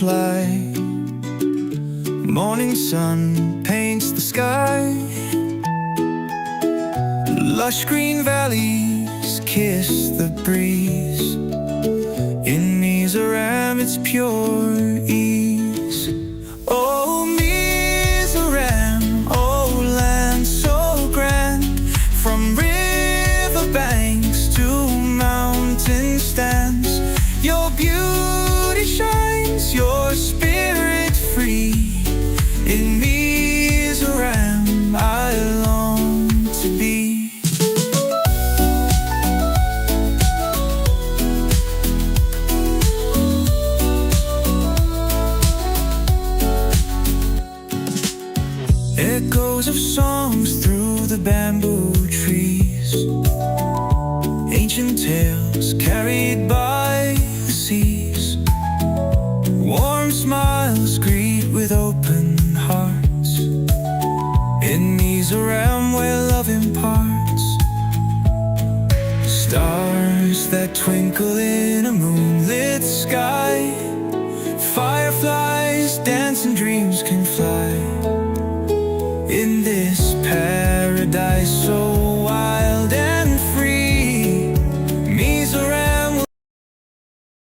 fly. Morning sun paints the sky. Lush green valleys kiss the breeze. In Mizoram it's pure ease. Oh Mizoram, oh land so grand. From riverbanks to mountain stands, your beauty shines, your spirit free. In Mizoram I long to be. Echoes of songs through the bamboo trees, ancient tales carried by the seas. Warm smiles greet with open hearts. In Mizoram where love imparts. Stars that twinkle in a moonlit sky. Fireflies dance and dreams can fly.